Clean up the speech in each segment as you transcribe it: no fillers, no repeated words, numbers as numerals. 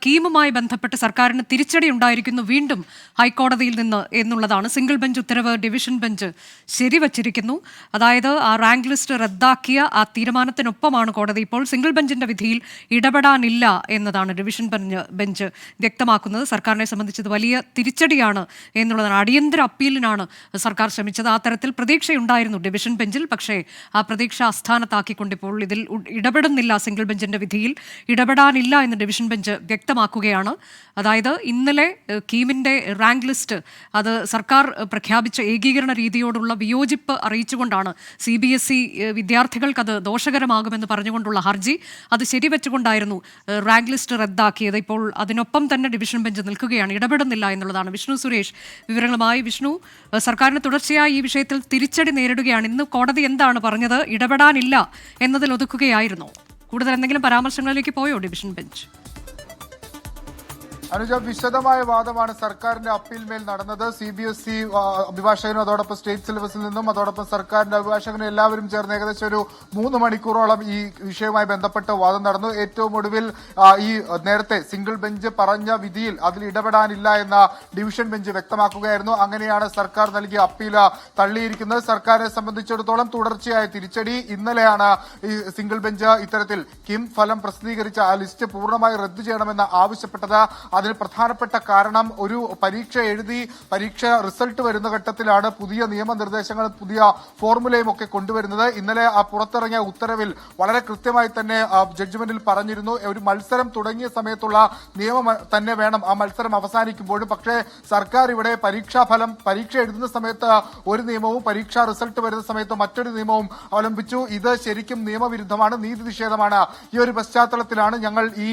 സ്കീമുമായി ബന്ധപ്പെട്ട് സർക്കാരിന് തിരിച്ചടി ഉണ്ടായിരിക്കുന്നു വീണ്ടും ഹൈക്കോടതിയിൽ നിന്ന് എന്നുള്ളതാണ്. സിംഗിൾ ബെഞ്ച് ഉത്തരവ് ഡിവിഷൻ ബെഞ്ച് ശരിവച്ചിരിക്കുന്നു. അതായത് ആ റാങ്ക് ലിസ്റ്റ് റദ്ദാക്കിയ ആ തീരുമാനത്തിനൊപ്പമാണ് കോടതി ഇപ്പോൾ സിംഗിൾ ബെഞ്ചിന്റെ വിധിയിൽ ഇടപെടാനില്ല എന്നതാണ് ഡിവിഷൻ ബെഞ്ച് വ്യക്തമാക്കുന്നത്. സർക്കാരിനെ സംബന്ധിച്ചത് വലിയ തിരിച്ചടിയാണ് എന്നുള്ളതാണ്. അടിയന്തര അപ്പീലിനാണ് സർക്കാർ ശ്രമിച്ചത്. ആ തരത്തിൽ പ്രതീക്ഷയുണ്ടായിരുന്നു ഡിവിഷൻ ബെഞ്ചിൽ. പക്ഷേ ആ പ്രതീക്ഷ അസ്ഥാനത്താക്കിക്കൊണ്ടിപ്പോൾ ഇതിൽ ഇടപെടുന്നില്ല, സിംഗിൾ ബെഞ്ചിന്റെ വിധിയിൽ ഇടപെടാനില്ല എന്ന് ഡിവിഷൻ ബെഞ്ച് വ്യക്തമാക്കുകയാണ്. അതായത് ഇന്നലെ കീമിന്റെ റാങ്ക് ലിസ്റ്റ് അത് സർക്കാർ പ്രഖ്യാപിച്ച ഏകീകരണ രീതിയോടുള്ള വിയോജിപ്പ് അറിയിച്ചുകൊണ്ടാണ് CBSE വിദ്യാർത്ഥികൾക്ക് അത് ദോഷകരമാകുമെന്ന് പറഞ്ഞുകൊണ്ടുള്ള ഹർജി അത് ശരിവെച്ചുകൊണ്ടായിരുന്നു റാങ്ക് ലിസ്റ്റ് റദ്ദാക്കിയത്. ഇപ്പോൾ അതിനൊപ്പം തന്നെ ഡിവിഷൻ ബെഞ്ച് നിൽക്കുകയാണ്, ഇടപെടുന്നില്ല എന്നുള്ളതാണ്. വിഷ്ണു സുരേഷ് വിവരങ്ങളുമായി. വിഷ്ണു, സർക്കാരിന് തുടർച്ചയായി ഈ വിഷയത്തിൽ തിരിച്ചടി നേരിടുകയാണ്. ഇന്ന് കോടതി എന്താണ് പറഞ്ഞത്? ഇടപെടാനില്ല എന്നതിൽ ഒതുക്കുകയായിരുന്നോ? കൂടുതൽ എന്തെങ്കിലും പരാമർശങ്ങളിലേക്ക് പോയോ ഡിവിഷൻ ബെഞ്ച്? അനുജ, വിശദമായ വാദമാണ് സർക്കാരിന്റെ അപ്പീൽ മേൽ നടന്നത്. CBSE അഭിഭാഷകനും അതോടൊപ്പം സ്റ്റേറ്റ് സിലബസിൽ നിന്നും അതോടൊപ്പം സർക്കാരിന്റെ അഭിഭാഷകനും എല്ലാവരും ചേർന്ന് ഏകദേശം ഒരു 3 മണിക്കൂറോളം ഈ വിഷയവുമായി ബന്ധപ്പെട്ട് വാദം നടന്നു. ഏറ്റവും ഒടുവിൽ ഈ നേരത്തെ സിംഗിൾ ബെഞ്ച് പറഞ്ഞ വിധിയിൽ അതിൽ ഇടപെടാനില്ല എന്ന ഡിവിഷൻ ബെഞ്ച് വ്യക്തമാക്കുകയായിരുന്നു. അങ്ങനെയാണ് സർക്കാർ നൽകിയ അപ്പീൽ തള്ളിയിരിക്കുന്നത്. സർക്കാരിനെ സംബന്ധിച്ചിടത്തോളം തുടർച്ചയായ തിരിച്ചടി. ഇന്നലെയാണ് ഈ സിംഗിൾ ബെഞ്ച് ഇത്തരത്തിൽ കിം ഫലം പ്രസിദ്ധീകരിച്ച ആ ലിസ്റ്റ് പൂർണ്ണമായി റദ്ദു ചെയ്യണമെന്ന് ആവശ്യപ്പെട്ടത്. അതിന് പ്രധാനപ്പെട്ട കാരണം ഒരു പരീക്ഷ എഴുതി പരീക്ഷ റിസൾട്ട് വരുന്ന ഘട്ടത്തിലാണ് പുതിയ നിയമനിർദ്ദേശങ്ങളും പുതിയ ഫോർമുലയും ഒക്കെ കൊണ്ടുവരുന്നത്. ഇന്നലെ ആ പുറത്തിറങ്ങിയ ഉത്തരവിൽ വളരെ കൃത്യമായി തന്നെ ജഡ്ജ്മെന്റിൽ പറഞ്ഞിരുന്നു, ഒരു മത്സരം തുടങ്ങിയ സമയത്തുള്ള നിയമം തന്നെ വേണം ആ മത്സരം അവസാനിക്കുമ്പോഴും. പക്ഷേ സർക്കാർ ഇവിടെ പരീക്ഷ എഴുതുന്ന സമയത്ത് ഒരു നിയമവും പരീക്ഷാ റിസൾട്ട് വരുന്ന സമയത്ത് മറ്റൊരു നിയമവും അവലംബിച്ചു. ഇത് ശരിക്കും നിയമവിരുദ്ധമാണ്, നീതി നിഷേധമാണ്. ഈ ഒരു പശ്ചാത്തലത്തിലാണ് ഞങ്ങൾ ഈ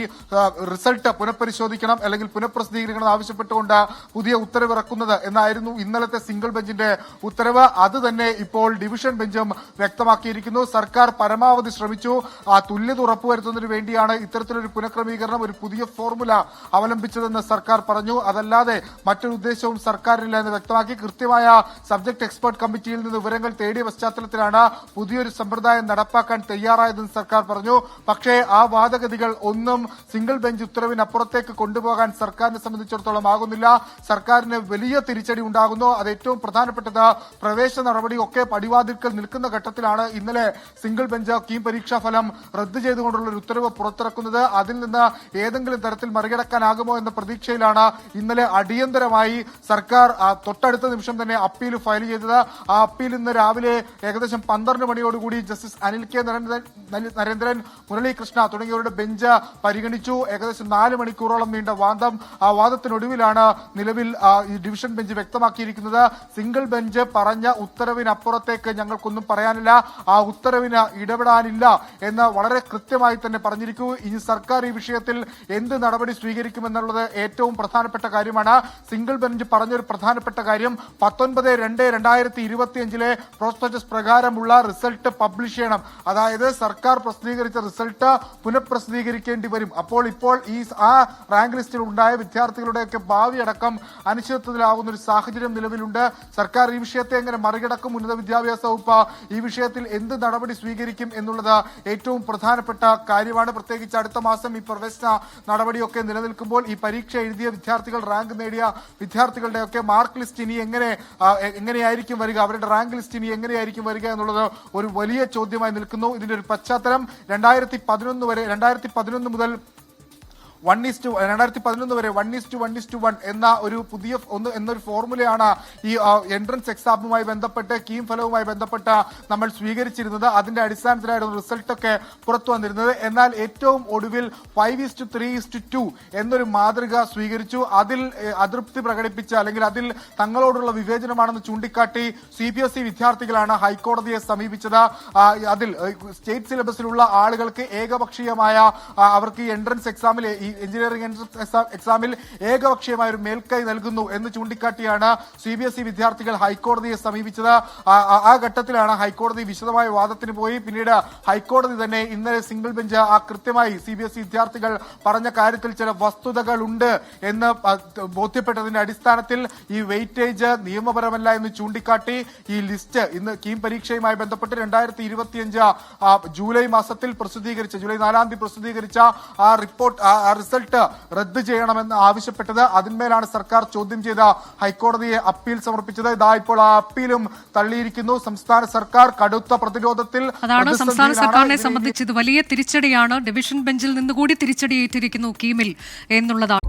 റിസൾട്ട് പുനഃപരിശോധിക്കണം അല്ലെങ്കിൽ പുനഃപ്രസിദ്ധീകരിക്കണം ആവശ്യപ്പെട്ടുകൊണ്ട് പുതിയ ഉത്തരവ് ഇറക്കുന്നത് എന്നായിരുന്നു ഇന്നലത്തെ സിംഗിൾ ബെഞ്ചിന്റെ ഉത്തരവ്. അത് തന്നെ ഇപ്പോൾ ഡിവിഷൻ ബെഞ്ചും വ്യക്തമാക്കിയിരിക്കുന്നു. സർക്കാർ പരമാവധി ശ്രമിച്ചു. ആ തുല്യത ഉറപ്പുവരുത്തുന്നതിന് വേണ്ടിയാണ് ഇത്തരത്തിലൊരു പുനഃക്രമീകരണം, ഒരു പുതിയ ഫോർമുല അവലംബിച്ചതെന്ന് സർക്കാർ പറഞ്ഞു. അതല്ലാതെ മറ്റൊരു ഉദ്ദേശവും സർക്കാരിനില്ല എന്ന് വ്യക്തമാക്കി. കൃത്യമായ സബ്ജക്ട് എക്സ്പെർട്ട് കമ്മിറ്റിയിൽ നിന്ന് വിവരങ്ങൾ തേടിയ പശ്ചാത്തലത്തിലാണ് പുതിയൊരു സമ്പ്രദായം നടപ്പാക്കാൻ തയ്യാറായതെന്ന് സർക്കാർ പറഞ്ഞു. പക്ഷേ ആ വാദഗതികൾ ഒന്നും സിംഗിൾ ബെഞ്ച് ഉത്തരവിനപ്പുറത്തേക്ക് കൊണ്ടുപോകാൻ സർക്കാരിനെ സംബന്ധിച്ചിടത്തോളം ആകുന്നില്ല. സർക്കാരിന് വലിയ തിരിച്ചടി ഉണ്ടാകുന്നു. അത് ഏറ്റവും പ്രധാനപ്പെട്ടത് പ്രവേശന നടപടിയൊക്കെ പടിവാതിൽക്കൽ നിൽക്കുന്ന ഘട്ടത്തിലാണ് ഇന്നലെ സിംഗിൾ ബെഞ്ച് കീം പരീക്ഷാ ഫലം റദ്ദു ചെയ്തുകൊണ്ടുള്ള ഒരു ഉത്തരവ് പുറത്തിറക്കുന്നത്. അതിൽ നിന്ന് ഏതെങ്കിലും തരത്തിൽ മറികടക്കാനാകുമോ എന്ന പ്രതീക്ഷയിലാണ് ഇന്നലെ അടിയന്തരമായി സർക്കാർ തൊട്ടടുത്ത നിമിഷം തന്നെ അപ്പീൽ ഫയൽ ചെയ്തത്. ആ അപ്പീൽ ഇന്ന് രാവിലെ ഏകദേശം 12 മണിയോടുകൂടി ജസ്റ്റിസ് അനിൽ കെ നരേന്ദ്രൻ, മുരളീകൃഷ്ണ തുടങ്ങിയവരുടെ ബെഞ്ച് പരിഗണിച്ചു. ഏകദേശം 4 മണിക്കൂറോളം നീണ്ട വാദം. ആ വാദത്തിനൊടുവിലാണ് നിലവിൽ ഈ ഡിവിഷൻ ബെഞ്ച് വ്യക്തമാക്കിയിരിക്കുന്നത്, സിംഗിൾ ബെഞ്ച് പറഞ്ഞ ഉത്തരവിനപ്പുറത്തേക്ക് ഞങ്ങൾക്കൊന്നും പറയാനില്ല, ആ ഉത്തരവിന് ഇടപെടാനില്ല എന്ന് വളരെ കൃത്യമായി തന്നെ പറഞ്ഞിരിക്കൂ. ഇനി സർക്കാർ ഈ വിഷയത്തിൽ എന്ത് നടപടി സ്വീകരിക്കുമെന്നുള്ളത് ഏറ്റവും പ്രധാനപ്പെട്ട കാര്യമാണ്. സിംഗിൾ ബെഞ്ച് പറഞ്ഞൊരു പ്രധാനപ്പെട്ട കാര്യം 19/2/2025 പ്രോസ്പെക്ടസ് പ്രകാരമുള്ള റിസൾട്ട് പബ്ലിഷ് ചെയ്യണം. അതായത് സർക്കാർ പ്രസിദ്ധീകരിച്ച റിസൾട്ട് പുനഃപ്രസിദ്ധീകരിക്കേണ്ടി വരും. അപ്പോൾ ഈ ആ റാങ്ക് ലിസ്റ്റിൽ ഉണ്ടായ വിദ്യാർത്ഥികളുടെയൊക്കെ ഭാവി അടക്കം അനിശ്ചിതത്വത്തിലാവുന്ന ഒരു സാഹചര്യം നിലവിലുണ്ട്. സർക്കാർ ഈ വിഷയത്തെ എങ്ങനെ മറികടക്കും, ഉന്നത വിദ്യാഭ്യാസ വകുപ്പ് ഈ വിഷയത്തിൽ എന്ത് നടപടി സ്വീകരിക്കും എന്നുള്ളത് ഏറ്റവും പ്രധാനപ്പെട്ട കാര്യമാണ്. പ്രത്യേകിച്ച് അടുത്ത മാസം ഈ പ്രവേശന നടപടിയൊക്കെ നിലനിൽക്കുമ്പോൾ ഈ പരീക്ഷ എഴുതിയ വിദ്യാർത്ഥികൾ, റാങ്ക് നേടിയ വിദ്യാർത്ഥികളുടെയൊക്കെ മാർക്ക് ലിസ്റ്റ് ഇനി എങ്ങനെയായിരിക്കും വരിക, അവരുടെ റാങ്ക് ലിസ്റ്റ് ഇനി എങ്ങനെയായിരിക്കും വരിക എന്നുള്ളത് ഒരു വലിയ ചോദ്യമായി നിൽക്കുന്നു. ഇതിന്റെ ഒരു പശ്ചാത്തലം 2011 മുതൽ 2011 വരെ 1:1:1 എന്ന ഒരു പുതിയ എന്നൊരു ഫോർമുലയാണ് ഈ എൻട്രൻസ് എക്സാമുമായി ബന്ധപ്പെട്ട് കീം ഫലവുമായി ബന്ധപ്പെട്ട് നമ്മൾ സ്വീകരിച്ചിരുന്നത്. അതിന്റെ അടിസ്ഥാനത്തിലായിരുന്നു റിസൾട്ടൊക്കെ പുറത്തു വന്നിരുന്നത്. എന്നാൽ ഏറ്റവും ഒടുവിൽ 5:3:2 എന്നൊരു മാതൃക സ്വീകരിച്ചു. അതിൽ അതൃപ്തി പ്രകടിപ്പിച്ച അല്ലെങ്കിൽ അതിൽ തങ്ങളോടുള്ള വിവേചനമാണെന്ന് ചൂണ്ടിക്കാട്ടി CBSE വിദ്യാർത്ഥികളാണ് ഹൈക്കോടതിയെ സമീപിച്ചത്. അതിൽ സ്റ്റേറ്റ് സിലബസിലുള്ള ആളുകൾക്ക് ഏകപക്ഷീയമായ അവർക്ക് എൻട്രൻസ് എക്സാമിൽ എഞ്ചിനീയറിംഗ് എൻട്രൻസ് എക്സാമിൽ ഏകപക്ഷീയമായ ഒരു മേൽക്കൈ നൽകുന്നു എന്ന് ചൂണ്ടിക്കാട്ടിയാണ് CBSE വിദ്യാർത്ഥികൾ ഹൈക്കോടതിയെ സമീപിച്ചത്. ആ ഘട്ടത്തിലാണ് ഹൈക്കോടതി വിശദമായ വാദത്തിന് പോയി. പിന്നീട് ഹൈക്കോടതി തന്നെ ഇന്നലെ സിംഗിൾ ബെഞ്ച് കൃത്യമായി CBSE വിദ്യാർത്ഥികൾ പറഞ്ഞ കാര്യത്തിൽ ചില വസ്തുതകളുണ്ട് എന്ന് ബോധ്യപ്പെട്ടതിന്റെ അടിസ്ഥാനത്തിൽ ഈ വെയിറ്റേജ് നിയമപരമല്ല എന്ന് ചൂണ്ടിക്കാട്ടി ഈ ലിസ്റ്റ് ഇന്ന് കീം പരീക്ഷയുമായി ബന്ധപ്പെട്ട് 2025 ജൂലൈ മാസത്തിൽ പ്രസിദ്ധീകരിച്ച, ജൂലൈ 4 പ്രസിദ്ധീകരിച്ച ആ റിസൾട്ട് റദ്ദ് ചെയ്യണമെന്ന് ആവശ്യപ്പെട്ടത്. അതിന്മേലാണ് സർക്കാർ ചോദ്യം ചെയ്ത ഹൈക്കോടതിയെ അപ്പീൽ സമർപ്പിച്ചത്. ഇതാ ഇപ്പോൾ ആ അപ്പീലും തള്ളിയിരിക്കുന്നു. സംസ്ഥാന സർക്കാർ കടുത്ത പ്രതിരോധത്തിൽ. അതാണ് സംസ്ഥാന സർക്കാരിനെ സംബന്ധിച്ച് ഇത് വലിയ തിരിച്ചടിയാണ്. ഡിവിഷൻ ബെഞ്ചിൽ നിന്നുകൂടി തിരിച്ചടിയേറ്റിരിക്കുന്നു കീമിൽ എന്നുള്ളതാണ്.